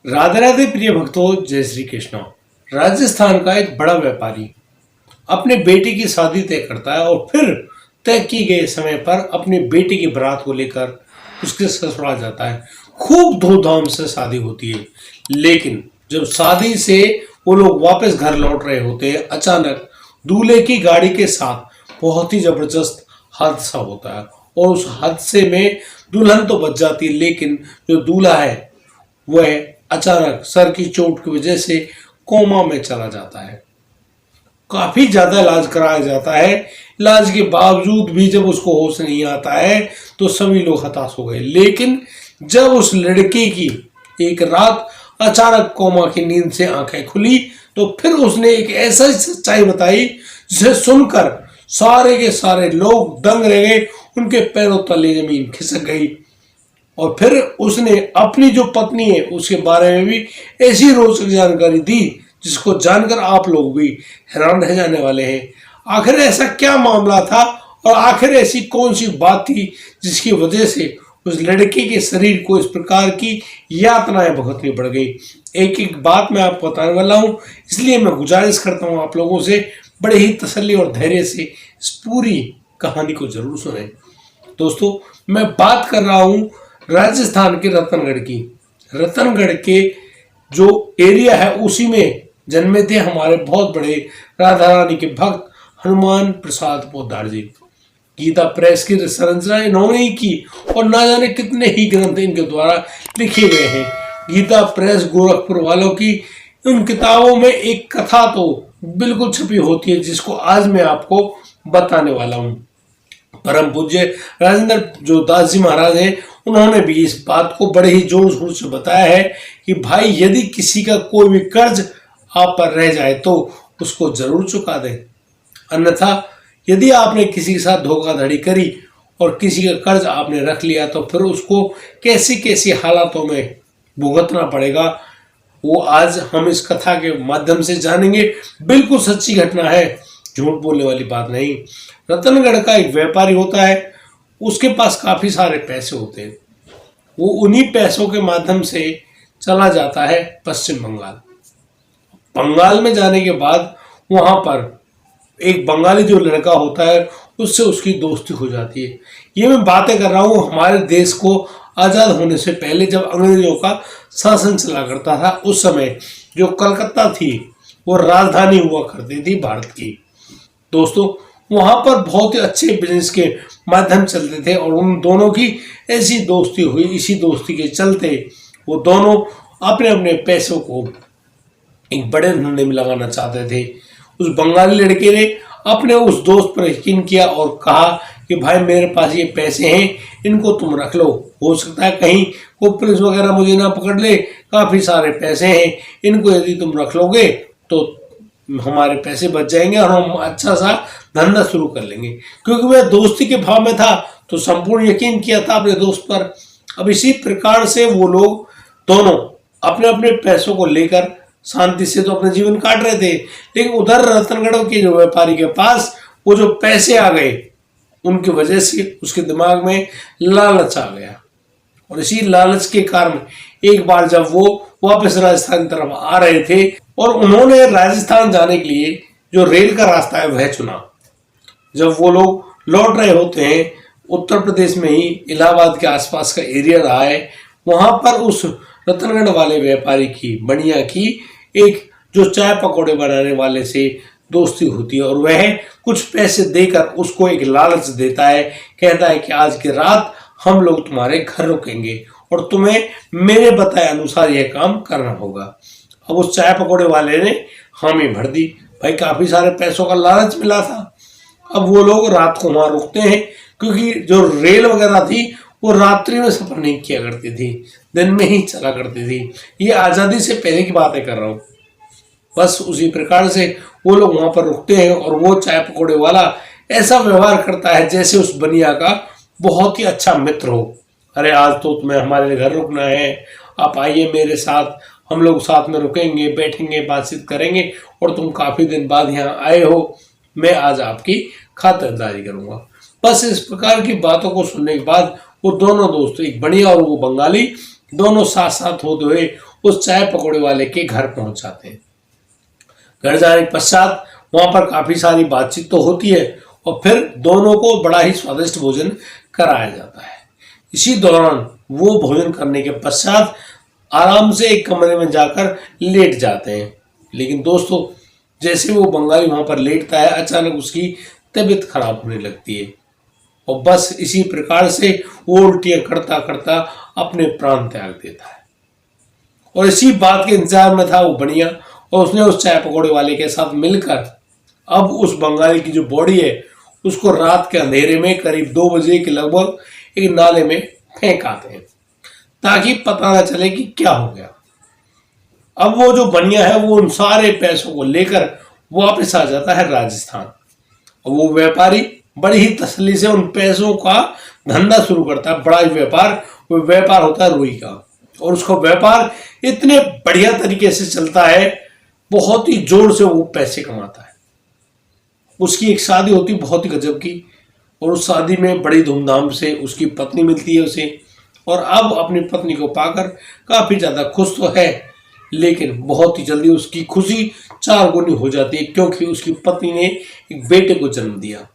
राधे राधे प्रिय भक्तों, जय श्री कृष्ण। राजस्थान का एक बड़ा व्यापारी अपने बेटी की शादी तय करता है और फिर तय की गए समय पर अपनी बेटी की बारात को लेकर उसके ससुराल जाता है। खूब धूमधाम से शादी होती है, लेकिन जब शादी से वो लोग वापस घर लौट रहे होते हैं, अचानक दूल्हे की गाड़ी के साथ बहुत ही जबरदस्त हादसा होता है और उस हादसे में दुल्हन तो बच जाती है, लेकिन जो दूल्हा है वह अचानक सर की चोट की वजह से कोमा में चला जाता है। काफी ज्यादा इलाज कराया जाता है। इलाज के बावजूद भी जब उसको होश नहीं आता है तो सभी लोग हताश हो गए, लेकिन जब उस लड़के की एक रात अचानक कोमा की नींद से आंखें खुली तो फिर उसने एक ऐसा सच्चाई बताई जिसे सुनकर सारे के सारे लोग दंग रह गए। उनके पैरों तले जमीन खिसक गई और फिर उसने अपनी जो पत्नी है उसके बारे में भी ऐसी रोचक जानकारी दी जिसको जानकर आप लोग भी हैरान रह जाने वाले हैं। आखिर ऐसा क्या मामला था और आखिर ऐसी कौन सी बात थी जिसकी वजह से उस लड़के के शरीर को इस प्रकार की यातनाएं भुगतनी पड़ गई। एक एक बात मैं आपको बताने वाला हूं, इसलिए मैं गुजारिश करता हूं आप लोगों से बड़े ही तसल्ली और धैर्य से इस पूरी कहानी को जरूर सुनें। दोस्तों, मैं बात कर रहा हूं राजस्थान के रतनगढ़ की। रतनगढ़ के जो एरिया है उसी में जन्मे थे हमारे बहुत बड़े राधा रानी के भक्त हनुमान प्रसाद पोद्दार जी। गीता प्रेस की संरचना इन्होंने ही की और ना जाने कितने ही ग्रंथ इनके द्वारा लिखे गए हैं। गीता प्रेस गोरखपुर वालों की उन किताबों में एक कथा तो बिल्कुल छपी होती है जिसको आज मैं आपको बताने वाला हूँ। परम पूज्य राजेंद्र जो दास जी महाराज हैं, उन्होंने भी इस बात को बड़े ही जोर शोर से बताया है कि भाई यदि किसी का कोई भी कर्ज आप पर रह जाए तो उसको जरूर चुका दें, अन्यथा यदि आपने किसी के साथ धोखाधड़ी करी और किसी का कर्ज आपने रख लिया तो फिर उसको कैसी कैसी हालातों में भुगतना पड़ेगा, वो आज हम इस कथा के माध्यम से जानेंगे। बिल्कुल सच्ची घटना है, झूठ बोलने वाली बात नहीं। रतनगढ़ का एक व्यापारी होता है, उसके पास काफी सारे पैसे होते हैं। वो उन्हीं पैसों के माध्यम से चला जाता है पश्चिम बंगाल। बंगाल में जाने के बाद वहां पर एक बंगाली जो लड़का होता है उससे उसकी दोस्ती हो जाती है। ये मैं बातें कर रहा हूँ हमारे देश को आजाद होने से पहले, जब अंग्रेजों का शासन चला करता था। उस समय जो कलकत्ता थी वो राजधानी हुआ करती थी भारत की। दोस्तों, वहां पर बहुत ही अच्छे बिजनेस के माध्यम चलते थे और उन दोनों की ऐसी दोस्ती हुई। इसी दोस्ती के चलते वो दोनों अपने अपने पैसों को एक बड़े धंधे में लगाना चाहते थे। उस बंगाली लड़के ने अपने उस दोस्त पर यकीन किया और कहा कि भाई मेरे पास ये पैसे हैं, इनको तुम रख लो, हो सकता है कहीं को पुलिस वगैरह मुझे ना पकड़ ले, काफी सारे पैसे हैं, इनको यदि तुम रख लोगे तो हमारे पैसे बच जाएंगे और हम अच्छा सा धंधा शुरू कर लेंगे। क्योंकि वह दोस्ती के भाव में था तो संपूर्ण यकीन किया था अपने दोस्त पर। अब इसी प्रकार से वो लोग दोनों अपने अपने पैसों को लेकर शांति से तो अपना जीवन काट रहे थे, लेकिन उधर रतनगढ़ के जो व्यापारी के पास वो जो पैसे आ गए उनकी वजह से उसके दिमाग में लालच आ गया और इसी लालच के कारण एक बार जब वो वापस राजस्थान की तरफ आ रहे थे और उन्होंने राजस्थान जाने के लिए जो रेल का रास्ता है वह चुना। जब वो लोग लौट रहे होते हैं, उत्तर प्रदेश में ही इलाहाबाद के आसपास का एरिया रहा है, वहां पर उस रतनगढ़ वाले व्यापारी की बनिया की एक जो चाय पकौड़े बनाने वाले से दोस्ती होती है और वह कुछ पैसे देकर उसको एक लालच देता है। कहता है कि आज की रात हम लोग तुम्हारे घर रुकेंगे और तुम्हें मेरे बताए अनुसार यह काम करना होगा। अब उस चाय पकौड़े वाले ने हामी भर दी। भाई काफी सारे पैसों का लालच मिला था। अब वो लोग रात को वहां रुकते हैं क्योंकि जो रेल वगैरह थी वो रात्रि में सफर नहीं किया करती थी, दिन में ही चला करती थी। ये आजादी से पहले की बातें कर रहा हूँ। बस उसी प्रकार से वो लोग वहां पर रुकते हैं और वो चाय पकौड़े वाला ऐसा व्यवहार करता है जैसे उस बनिया का बहुत ही अच्छा मित्र हो। अरे आज तो तुम्हें हमारे घर रुकना है, आप आइए मेरे साथ, हम लोग साथ में रुकेंगे, बैठेंगे, बातचीत करेंगे और तुम काफी दिन बाद यहाँ आए हो, मैं आज आपकी खातिरदारी करूंगा। बस इस प्रकार की बातों को सुनने के बाद वो दोनों दोस्त, एक बनिया और वो बंगाली, दोनों साथ साथ होते हुए उस चाय पकौड़े वाले के घर पहुंच जाते हैं। घर जाने के पश्चात वहां पर काफी सारी बातचीत तो होती है और फिर दोनों को बड़ा ही स्वादिष्ट भोजन कराया जाता है। इसी दौरान वो भोजन करने के पश्चात आराम से एक कमरे में जाकर लेट जाते हैं। लेकिन दोस्तों, जैसे वो बंगाली वहां पर लेटता है, अचानक उसकी तबीयत खराब होने लगती है और बस इसी प्रकार से वो उल्टियां करता करता अपने प्राण त्याग देता है। और इसी बात के इंतजार में था वो बनिया, और उसने उस चाय पकौड़े वाले के साथ मिलकर अब उस बंगाली की जो बॉडी है उसको रात के अंधेरे में करीब 2 बजे के लगभग एक नाले में फेंक आते हैं ताकि पता ना चले कि क्या हो गया। अब वो जो बनिया है वो उन सारे पैसों को लेकर वापस आ जाता है राजस्थान, और वो व्यापारी बड़ी ही तसल्ली से उन पैसों का धंधा शुरू करता है। बड़ा ही व्यापार, वो व्यापार होता है रुई का, और उसका व्यापार इतने बढ़िया तरीके से चलता है, बहुत ही जोर से वो पैसे कमाता है। उसकी एक शादी होती बहुत ही गजब की, और उस शादी में बड़ी धूमधाम से उसकी पत्नी मिलती है उसे, और अब अपनी पत्नी को पाकर काफी ज्यादा खुश तो है, लेकिन बहुत ही जल्दी उसकी खुशी 4 गुनी हो जाती है, क्योंकि उसकी पत्नी ने एक बेटे को जन्म दिया।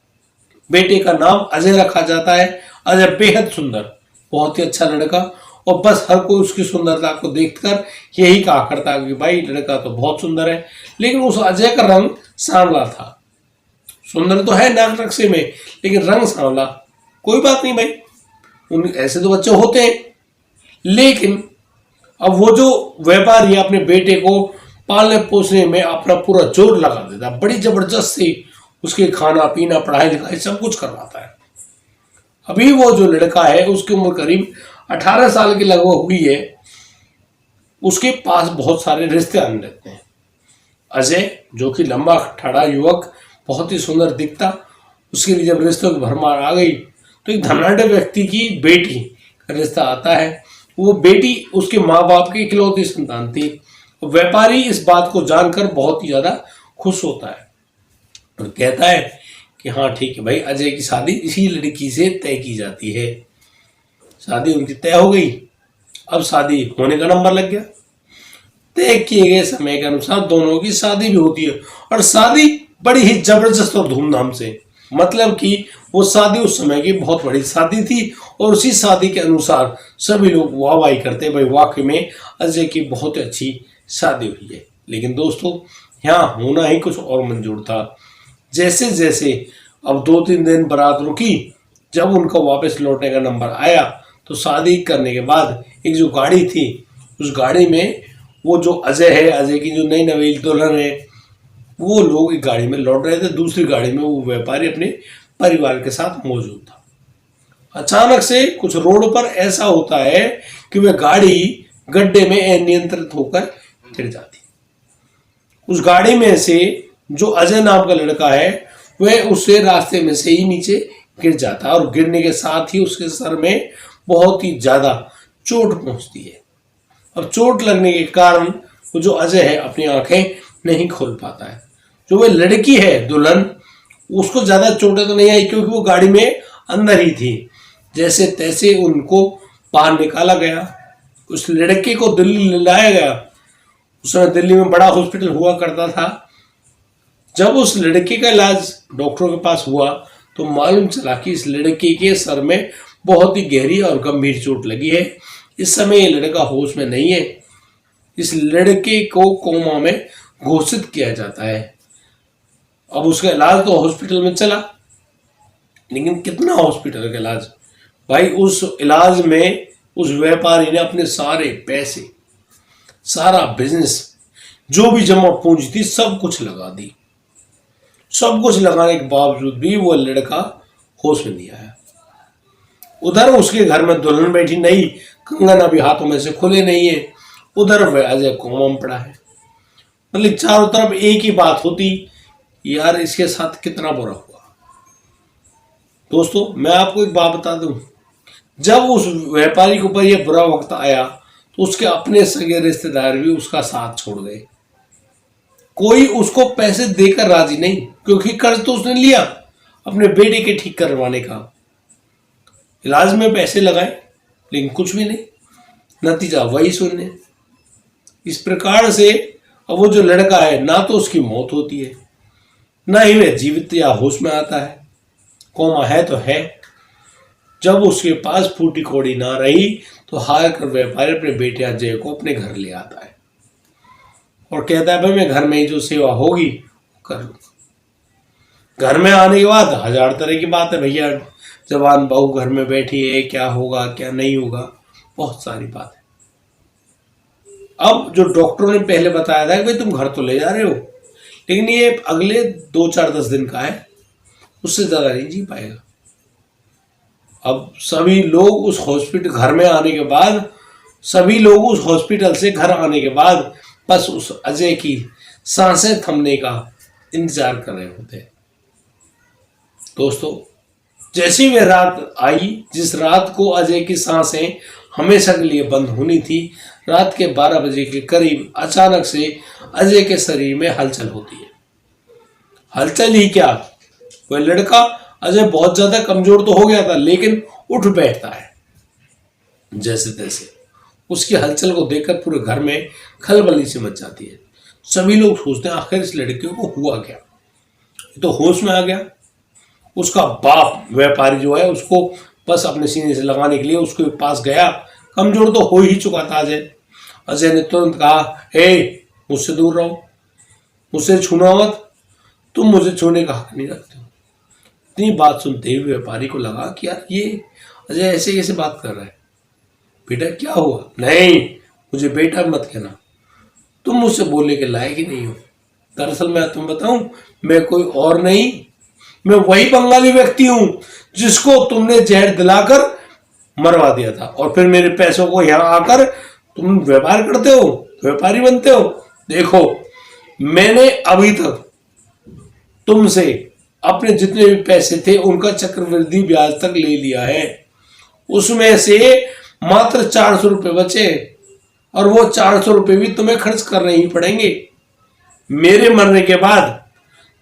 बेटे का नाम अजय रखा जाता है। अजय बेहद सुंदर, बहुत ही अच्छा लड़का, और बस हर कोई उसकी सुंदरता को देखकर यही कहा करता है कि भाई लड़का तो बहुत सुंदर है। लेकिन उस अजय का रंग सांवला था। सुंदर तो है नाक नक्शे में, लेकिन रंग सांवला। कोई बात नहीं भाई, उन ऐसे तो बच्चे होते हैं। लेकिन अब वो जो व्यापारी अपने बेटे को पालने पोसने में अपना पूरा जोर लगा देता है, बड़ी जबरदस्ती उसके खाना पीना पढ़ाई लिखाई सब कुछ करवाता है। अभी वो जो लड़का है उसकी उम्र करीब 18 साल की लगभग हुई है। उसके पास बहुत सारे रिश्ते आने लगते हैं। अजय जो कि लंबा ठाड़ा युवक, बहुत ही सुंदर दिखता, उसके लिए जब रिश्तों की भरमार आ गई तो एक धनाढ़ व्यक्ति की बेटी का रिश्ता आता है। वो बेटी उसके माँ बाप की इकलौती संतान थी। व्यापारी इस बात को जानकर बहुत ही ज्यादा खुश होता है और कहता है कि हाँ ठीक है भाई, अजय की शादी इसी लड़की से तय की जाती है। शादी उनकी तय हो गई। अब शादी होने का नंबर लग गया। तय किए गए समय के अनुसार दोनों की शादी भी होती है, और शादी बड़ी ही जबरदस्त और धूमधाम से। मतलब कि वो शादी उस समय की बहुत बड़ी शादी थी, और उसी शादी के अनुसार सभी लोग वाहवाही करते भाई वाकई में अजय की बहुत अच्छी शादी हुई है। लेकिन दोस्तों, यहाँ होना ही कुछ और मंजूर था। जैसे जैसे अब 2-3 दिन बारात रुकी, जब उनका वापस लौटने का नंबर आया तो शादी करने के बाद एक जो गाड़ी थी, उस गाड़ी में वो जो अजय है, अजय की जो नई नवेली दुल्हन है, वो लोग एक गाड़ी में लौट रहे थे। दूसरी गाड़ी में वो व्यापारी अपने परिवार के साथ मौजूद था। अचानक से कुछ रोड पर ऐसा होता है कि वह गाड़ी गड्ढे में अनियंत्रित होकर गिर जाती। उस गाड़ी में से जो अजय नाम का लड़का है वह उससे रास्ते में से ही नीचे गिर जाता है, और गिरने के साथ ही उसके सर में बहुत ही ज्यादा चोट पहुंचती है। अब चोट लगने के कारण वो जो अजय है अपनी आंखें नहीं खोल पाता है। जो वह लड़की है दुल्हन, उसको ज्यादा चोटें तो नहीं आई, क्योंकि वो गाड़ी में अंदर ही थी। जैसे तैसे उनको बाहर निकाला गया। उस लड़के को दिल्ली ले लाया गया। उस समय दिल्ली में बड़ा हॉस्पिटल हुआ करता था। जब उस लड़के का इलाज डॉक्टरों के पास हुआ तो मालूम चला कि इस लड़के के सर में बहुत ही गहरी और गंभीर चोट लगी है। इस समय ये लड़का होश में नहीं है। इस लड़के को कोमा में घोषित किया जाता है। अब उसका इलाज तो हॉस्पिटल में चला, लेकिन कितना हॉस्पिटल का इलाज भाई। उस इलाज में उस व्यापारी ने अपने सारे पैसे, सारा बिजनेस, जो भी जमा पूंजी थी, सब कुछ लगा दी। सब कुछ लगाने के बावजूद भी वो लड़का होश में नहीं आया। उधर उसके घर में दुल्हन बैठी नहीं, कंगन अभी हाथों में से खुले नहीं है। उधर वह अजय कोमा में पड़ा है। मतलब चारों तरफ एक ही बात होती, यार इसके साथ कितना बुरा हुआ। दोस्तों, मैं आपको एक बात बता दूं, जब उस व्यापारी के ऊपर यह बुरा वक्त आया तो उसके अपने सगे रिश्तेदार भी उसका साथ छोड़ गए। कोई उसको पैसे देकर राजी नहीं, क्योंकि कर्ज तो उसने लिया अपने बेटे के ठीक करवाने का। इलाज में पैसे लगाए, लेकिन कुछ भी नहीं। नतीजा वही शून्य। इस प्रकार से अब वो जो लड़का है, ना तो उसकी मौत होती है, ना ही वह जीवित या होश में आता है। कोमा है तो है। जब उसके पास फूटी कौड़ी ना रही तो हार कर व्यापारी अपने बेटे अजय को अपने घर ले आता है और कहता है भाई मैं घर में ही जो सेवा होगी कर लूँगा। घर में आने के बाद हजार तरह की बात है भैया, जवान बहू घर में बैठी है, क्या होगा क्या नहीं होगा, बहुत सारी बात है। अब जो डॉक्टरों ने पहले बताया था कि भाई तुम घर तो ले जा रहे हो, लेकिन ये अगले 2-4-10 दिन का है, उससे ज़्यादा नहीं जी पाएगा। अब सभी लोग उस हॉस्पिटल घर में आने के बाद, सभी लोग उस हॉस्पिटल से घर आने के बाद बस उस अजय की सांसें थमने का इंतजार कर रहे होते हैं। दोस्तों, जैसी वह रात आई जिस रात को अजय की सांसें हमेशा के लिए बंद होनी थी, रात के 12 बजे के करीब अचानक से अजय के शरीर में हलचल होती है। हलचल ही क्या, वह लड़का अजय बहुत ज्यादा कमजोर तो हो गया था, लेकिन उठ बैठता है जैसे तैसे। उसकी हलचल को देखकर पूरे घर में खलबली सी मच जाती है। सभी लोग सोचते हैं आखिर इस लड़के को हुआ क्या, ये तो होश में आ गया। उसका बाप व्यापारी जो है उसको बस अपने सीने से लगाने के लिए उसके पास गया। कमजोर तो हो ही चुका था अजय। अजय ने तुरंत कहा, हे मुझसे दूर रहो, मुझसे छूना मत, तुम मुझे छूने का हक नहीं रखते हो। इतनी बात सुनते ही व्यापारी को लगा कि यार ये अजय ऐसे कैसे बात कर रहा है। बेटा क्या हुआ? नहीं, मुझे बेटा मत कहना, तुम मुझसे बोलने के लायक ही नहीं हो। दरअसल मैं तुम्हें बताऊं, मैं कोई और नहीं, मैं वही बंगाली व्यक्ति हूं जिसको तुमने जहर दिलाकर मरवा दिया था, और फिर मेरे पैसों को यहाँ आकर तुम व्यापार करते हो, व्यापारी बनते हो। देखो, मैंने अभी तक तुमसे अपने जितने भी पैसे थे उनका चक्रवृद्धि ब्याज तक ले लिया है। उसमें से मात्र 400 रुपये बचे, और वो 400 रुपये भी तुम्हें खर्च करने ही पड़ेंगे। मेरे मरने के बाद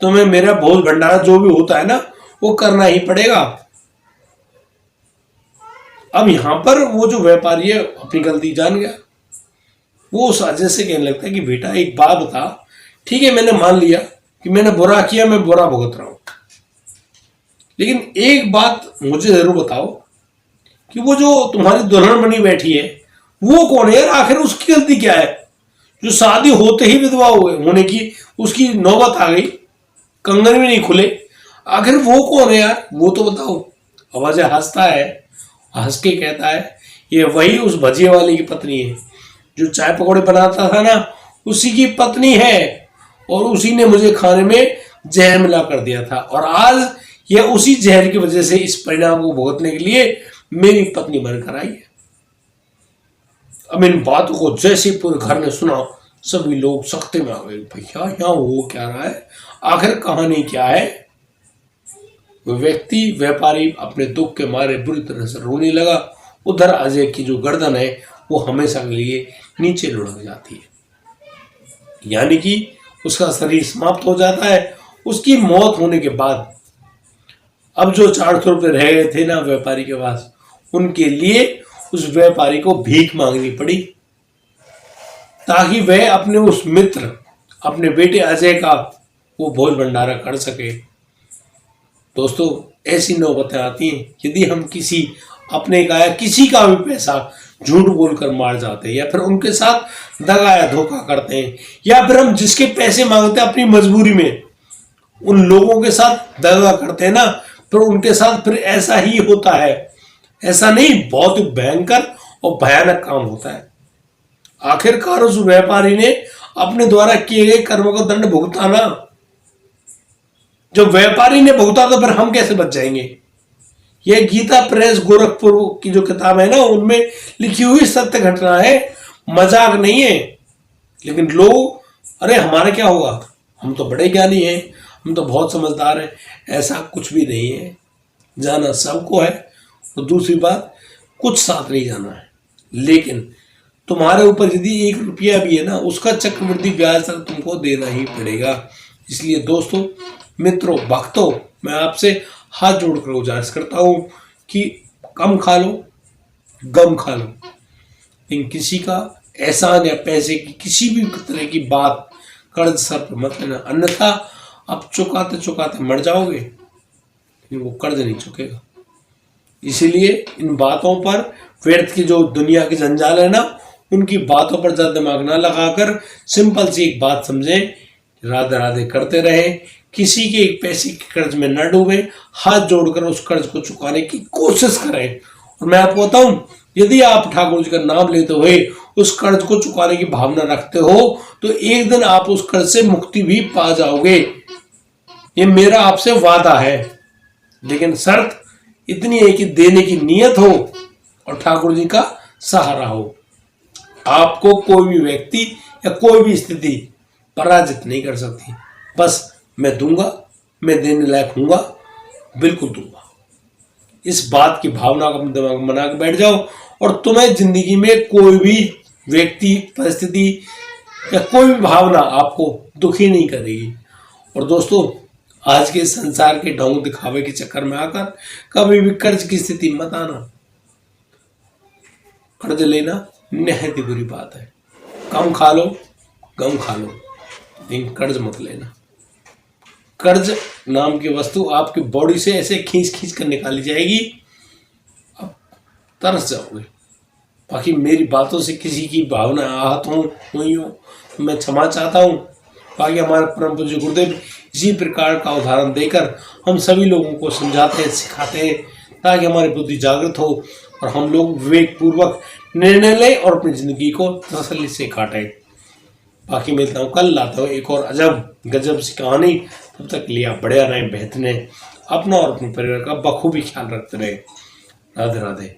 तुम्हें मेरा भोज भंडारा जो भी होता है ना, वो करना ही पड़ेगा। अब यहां पर वो जो व्यापारी है अपनी गलती जान गया। वो उस अजय से कहने लगता है कि बेटा एक बात बता, ठीक है मैंने मान लिया कि मैंने बुरा किया, मैं बुरा भुगत रहा हूं, लेकिन एक बात मुझे जरूर बताओ कि वो जो तुम्हारी दुल्हन बनी बैठी है वो कौन है यार? आखिर उसकी गलती क्या है जो शादी होते ही विधवा होने की उसकी नौबत आ गई, कंगन भी नहीं खुले? आखिर वो कौन है यार, वो तो बताओ। अब अजय हंसता है, हंस के कहता है ये वही उस भजिए वाले की पत्नी है, जो चाय पकौड़े बनाता था ना, उसी की पत्नी है, और उसी ने मुझे खाने में जहर मिला कर दिया था, और आज यह उसी जहर की वजह से इस परिणाम को भुगतने के लिए मेरी पत्नी बनकर आई है। अब इन बातों को जैसे पूरे घर ने सुना, सभी लोग सख्ते में आ गए, भैया यहाँ हो क्या रहा है, आखिर कहानी क्या है? वो व्यक्ति व्यापारी अपने दुख के मारे बुरी तरह से रोने लगा। उधर अजय की जो गर्दन है वो हमेशा के लिए नीचे लुढ़क जाती है, यानी कि उसका शरीर समाप्त हो जाता है। उसकी मौत होने के बाद अब जो 400 रुपये रह गए थे ना व्यापारी के पास, उनके लिए उस व्यापारी को भीख मांगनी पड़ी, ताकि वह अपने उस मित्र, अपने बेटे अजय का वो भोज भंडारा कर सके। दोस्तों, ऐसी नौबतें आती हैं यदि हम किसी अपने का या किसी का भी पैसा झूठ बोलकर मार जाते हैं, या फिर उनके साथ दगा या धोखा करते हैं, या फिर हम जिसके पैसे मांगते हैं अपनी मजबूरी में उन लोगों के साथ दगा करते हैं ना, फिर उनके साथ फिर ऐसा ही होता है। ऐसा नहीं, बहुत भयंकर और भयानक काम होता है। आखिरकार उस व्यापारी ने अपने द्वारा किए गए कर्मों का दंड भुगताना। जब व्यापारी ने भुगता तो फिर हम कैसे बच जाएंगे? यह गीता प्रेस गोरखपुर की जो किताब है ना, उनमें लिखी हुई सत्य घटना है, मजाक नहीं है। लेकिन लोग, अरे हमारा क्या होगा, हम तो बड़े ज्ञानी हैं, हम तो बहुत समझदार हैं। ऐसा कुछ भी नहीं है। जाना सबको है, और दूसरी बात, कुछ साथ नहीं जाना है, लेकिन तुम्हारे ऊपर यदि 1 रुपया भी है ना, उसका चक्रवृद्धि ब्याज तक तुमको देना ही पड़ेगा। इसलिए दोस्तों, मित्रों, भक्तों, मैं आपसे हाथ जोड़कर गुजारिश करता हूं कि कम खा लो, गम खा लो। लेकिन किसी का एहसान या पैसे की किसी भी तरह की बात कर्ज सर पे मत लेना, अन्यथा आप चुकाते चुकाते मर जाओगे, लेकिन वो कर्ज नहीं चुकेगा। इसीलिए इन बातों पर, व्यर्थ की जो दुनिया की जंजाल है ना, उनकी बातों पर ज्यादा दिमाग ना लगाकर सिंपल सी एक बात समझें, राधे राधे करते रहे, किसी के एक पैसे के कर्ज में न डूबे, हाथ जोड़कर उस कर्ज को चुकाने की कोशिश करें। और मैं आपको बताऊं, यदि आप ठाकुर जी का नाम लेते हुए उस कर्ज को चुकाने की भावना रखते हो तो एक दिन आप उस कर्ज से मुक्ति भी पा जाओगे, ये मेरा आपसे वादा है। लेकिन शर्त इतनी है कि देने की नीयत हो और ठाकुर जी का सहारा हो। आपको कोई भी व्यक्ति या कोई भी स्थिति पराजित नहीं कर सकती। बस मैं दूंगा, मैं देने लायक हूंगा, बिल्कुल दूंगा। इस बात की भावना को अपने दिमाग में बना के बैठ जाओ और तुम्हें जिंदगी में कोई भी व्यक्ति, परिस्थिति या कोई भी भावना आपको दुखी नहीं करेगी। और दोस्तों, आज के संसार के ढोंग दिखावे के चक्कर में आकर कभी भी कर्ज की स्थिति मत आना। कर्ज लेना निहायत ही बुरी बात है। कम खा लो, गम खा लो, लेकिन कर्ज मत लेना। कर्ज नाम की वस्तु आपकी बॉडी से ऐसे खींच खींच कर निकाली जाएगी, आप तरस जाओगे। बाकी मेरी बातों से किसी की भावना आहत हुई हो तो मैं क्षमा चाहता हूँ। बाकी हमारे परम पूज्य गुरुदेव इसी प्रकार का उदाहरण देकर हम सभी लोगों को समझाते हैं, सिखाते हैं, ताकि हमारी बुद्धि जागृत हो और हम लोग विवेक पूर्वक निर्णय लें और अपनी जिंदगी को तसल्ली से काटें। बाकी मिलता हूँ कल, लाता हूँ एक और अजब गजब सी कहानी। तब तक के लिए आप बढ़िया रहें, बेहतर रहें, अपना और अपने परिवार का बखूबी ख्याल रखते रहें। राधे राधे।